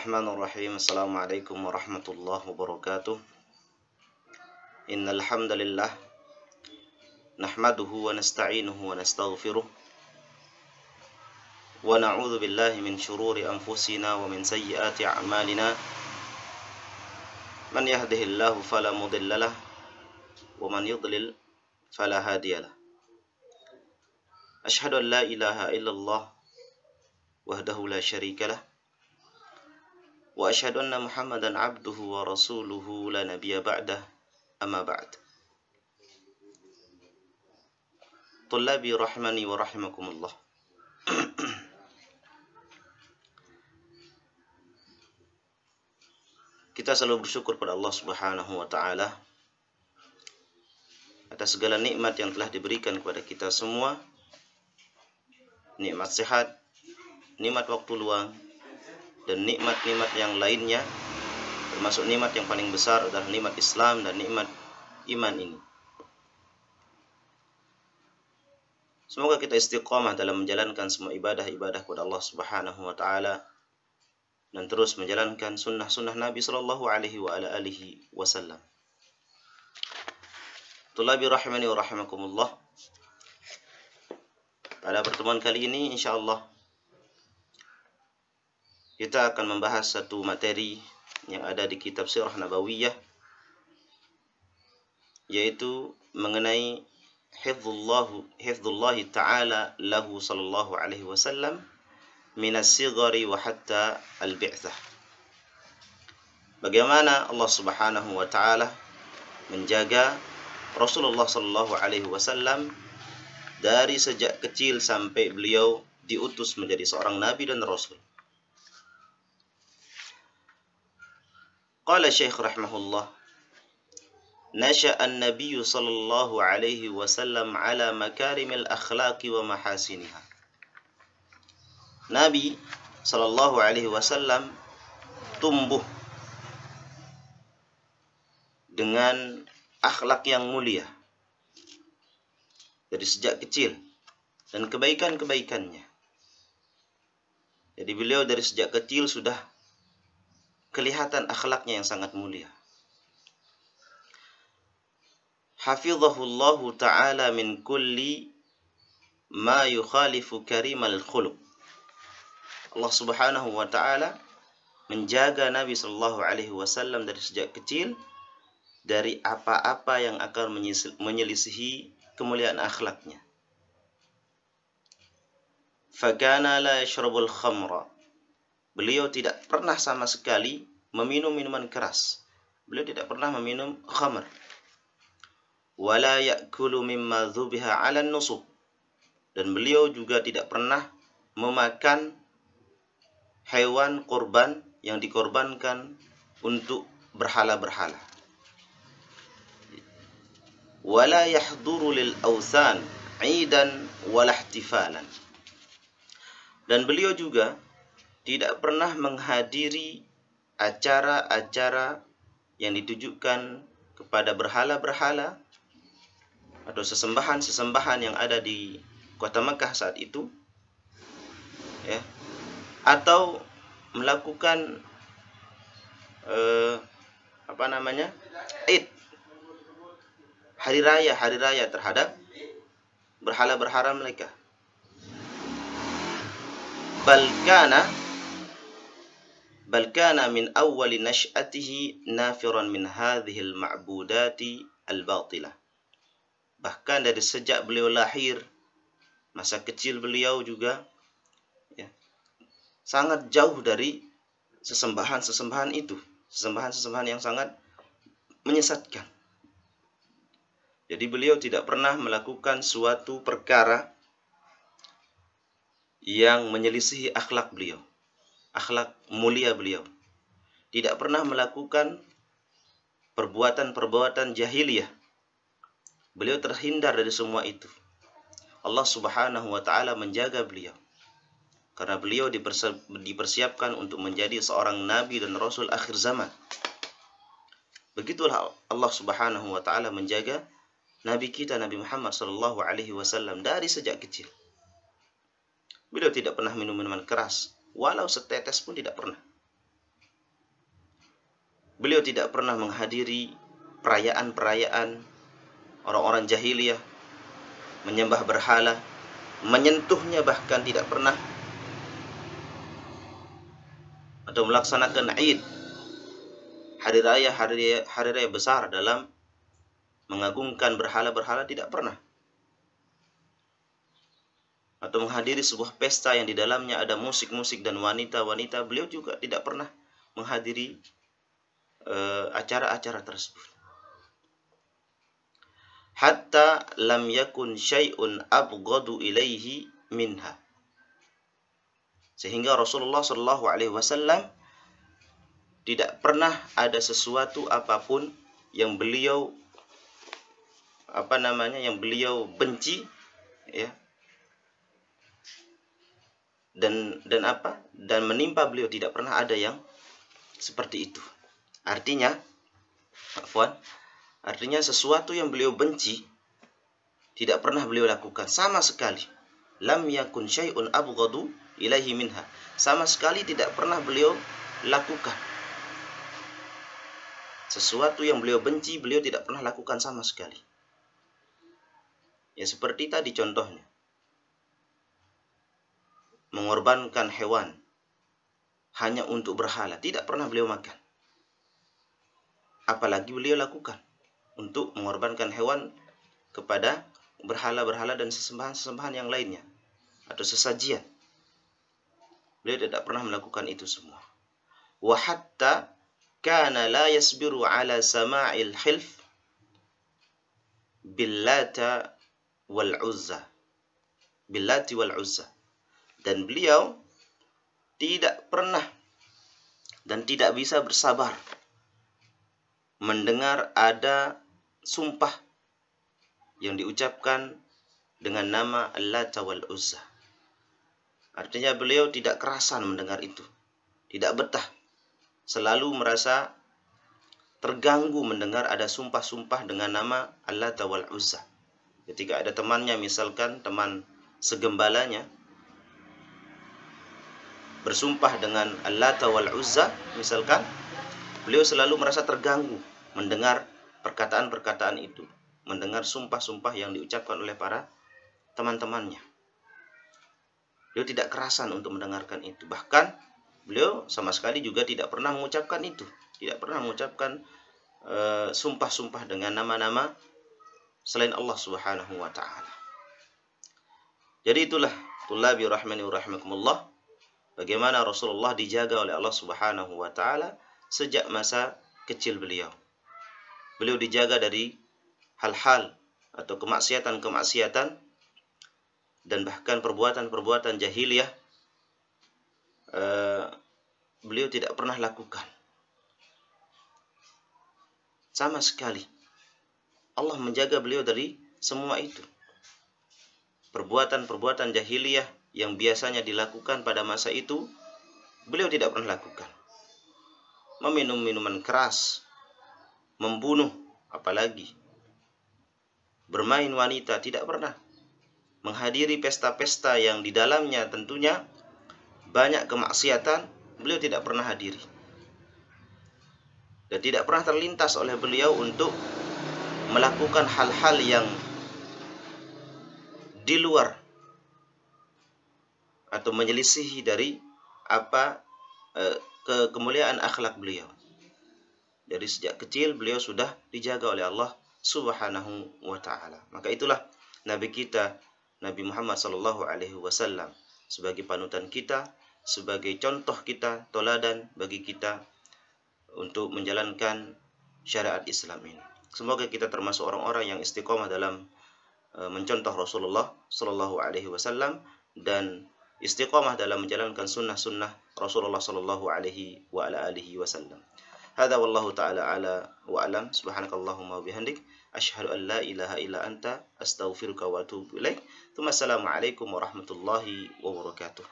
Bismillahirrahmanirrahim. Assalamualaikum warahmatullahi wabarakatuh. Innal hamdalillah nahmaduhu wa nasta'inuhu wa nastaghfiruh wa na'udzu billahi min shururi anfusina wa min sayyiati a'malina. Man yahdihillahu fala mudhillalah wa man yudlil fala hadiyalah. Asyhadu an la ilaha illallah wahdahu la syarikalah wa asyhadu anna Muhammadan abduhu wa rasuluhu la nabiyya ba'dah, amma ba'd. Tullabi rahmani wa rahimakumullah. Kita selalu bersyukur pada Allah Subhanahu wa taala atas segala nikmat yang telah diberikan kepada kita semua. Nikmat sehat, nikmat waktu luang, dan nikmat-nikmat yang lainnya, termasuk nikmat yang paling besar adalah nikmat Islam dan nikmat iman ini. Semoga kita istiqamah dalam menjalankan semua ibadah-ibadah kepada Allah Subhanahu wa taala dan terus menjalankan sunnah-sunnah Nabi sallallahu alaihi wa ala alihi wasallam. Tullabi rahimani wa rahimakumullah. Pada pertemuan kali ini insyaallah kita akan membahas satu materi yang ada di kitab Sirah Nabawiyah, yaitu mengenai hifdzullahi ta'ala lahu sallallahu alaihi wasallam minas sighari wa hatta al-bi'tsah. Bagaimana Allah Subhanahu wa taala menjaga Rasulullah sallallahu alaihi wasallam dari sejak kecil sampai beliau diutus menjadi seorang nabi dan rasul. Qala Syekh rahimahullah, nasha'a an-nabiy sallallahu alaihi wasallam ala makarimil akhlaqi wa mahasiniha. Nabi sallallahu alaihi wasallam tumbuh dengan akhlak yang mulia dari sejak kecil dan kebaikan-kebaikannya. Jadi beliau dari sejak kecil sudah kelihatan akhlaknya yang sangat mulia. Hafizahullahu ta'ala min kulli ma yukhalifu karimal khuluq. Allah Subhanahu wa ta'ala menjaga Nabi sallallahu alaihi wasallam dari sejak kecil dari apa-apa yang akan menyelisihi kemuliaan akhlaknya. Fakana la yashrabul khamra. Beliau tidak pernah sama sekali meminum minuman keras. Beliau tidak pernah meminum khamr. Wala ya'kulu mimma dzubiha 'ala nusub. Dan beliau juga tidak pernah memakan hewan kurban yang dikorbankan untuk berhala-berhala. Wala yahduru lil awthan 'idan wala ihtifalan. Dan beliau juga tidak pernah menghadiri acara-acara yang ditujukan kepada berhala-berhala atau sesembahan-sesembahan yang ada di kota Mekah saat itu, ya, atau melakukan Id, hari raya terhadap berhala-berhala mereka. Bal kana min awwali nash'atihi nafiran min hadhil ma'budati al-batilah. Bahkan dari sejak beliau lahir, masa kecil beliau juga, ya, sangat jauh dari sesembahan-sesembahan itu, sesembahan-sesembahan yang sangat menyesatkan. Jadi beliau tidak pernah melakukan suatu perkara yang menyelisihi akhlak beliau, akhlak mulia beliau. Tidak pernah melakukan perbuatan-perbuatan jahiliyah. Beliau terhindar dari semua itu. Allah Subhanahu wa taala menjaga beliau karena beliau dipersiapkan untuk menjadi seorang nabi dan rasul akhir zaman. Begitulah Allah Subhanahu wa taala menjaga nabi kita Nabi Muhammad sallallahu alaihi wasallam dari sejak kecil. Beliau tidak pernah minum minuman keras, walau setetes pun tidak pernah. Beliau tidak pernah menghadiri perayaan-perayaan orang-orang jahiliyah, menyembah berhala, menyentuhnya bahkan tidak pernah, atau melaksanakan Id, hari raya besar dalam mengagungkan berhala-berhala, tidak pernah. Atau menghadiri sebuah pesta yang di dalamnya ada musik-musik dan wanita-wanita, beliau juga tidak pernah menghadiri acara-acara tersebut. Hatta lam yakun syai'un abghadu ilaihi minha. Sehingga Rasulullah Shallallahu Alaihi Wasallam tidak pernah ada sesuatu apapun yang beliau benci, ya, dan menimpa beliau tidak pernah ada yang seperti itu. Artinya sesuatu yang beliau benci tidak pernah beliau lakukan sama sekali. Lam yakun syai'un abghadu ilaihi minha. Sama sekali tidak pernah beliau lakukan. Sesuatu yang beliau benci, beliau tidak pernah lakukan sama sekali. Ya seperti tadi contohnya, mengorbankan hewan hanya untuk berhala, tidak pernah beliau makan. Apalagi beliau lakukan untuk mengorbankan hewan kepada berhala-berhala dan sesembahan-sesembahan yang lainnya, atau sesajian. Beliau tidak pernah melakukan itu semua. Wa hatta kana la yasbiru ala sama'il hilf billata wal uzza. Billati wal uzza. Dan beliau tidak pernah dan tidak bisa bersabar mendengar ada sumpah yang diucapkan dengan nama Al-Lat wal Uzza. Artinya beliau tidak kerasan mendengar itu, tidak betah, selalu merasa terganggu mendengar ada sumpah-sumpah dengan nama Al-Lat wal Uzza. Ketika ada temannya, misalkan teman segembalanya, bersumpah dengan Al-Lat wal Uzza misalkan, beliau selalu merasa terganggu mendengar perkataan-perkataan itu, mendengar sumpah-sumpah yang diucapkan oleh para teman-temannya. Beliau tidak kerasan untuk mendengarkan itu. Bahkan beliau sama sekali juga tidak pernah mengucapkan itu, tidak pernah mengucapkan sumpah-sumpah dengan nama-nama selain Allah Subhanahu wa taala. Jadi itulah tullabi rahmani wa rahimakumullah, bagaimana Rasulullah dijaga oleh Allah Subhanahu wa taala sejak masa kecil beliau. Beliau dijaga dari hal-hal atau kemaksiatan-kemaksiatan dan bahkan perbuatan-perbuatan jahiliyah. Beliau tidak pernah lakukan sama sekali. Allah menjaga beliau dari semua itu. Perbuatan-perbuatan jahiliyah yang biasanya dilakukan pada masa itu, beliau tidak pernah lakukan. Meminum minuman keras, membunuh, apalagi bermain wanita, tidak pernah. Menghadiri pesta-pesta yang di dalamnya tentunya banyak kemaksiatan, beliau tidak pernah hadiri. Dan tidak pernah terlintas oleh beliau untuk melakukan hal-hal yang di luar atau menyelisihi dari kemuliaan akhlak beliau. Dari sejak kecil beliau sudah dijaga oleh Allah Subhanahu wa taala. Maka itulah Nabi kita, Nabi Muhammad sallallahu alaihi wasallam, sebagai panutan kita, sebagai contoh kita, teladan bagi kita untuk menjalankan syariat Islam ini. Semoga kita termasuk orang-orang yang istiqomah dalam mencontoh Rasulullah sallallahu alaihi wasallam dan istiqomah dalam menjalankan sunnah-sunnah Rasulullah sallallahu alaihi wa ala alihi wasallam. Hadza wallahu ta'ala ala wa alam. Subhanakallahumma wa bihamdik asyhadu an la ilaha illa anta astaghfiruka wa atubu ilaik. Assalamualaikum warahmatullahi wabarakatuh.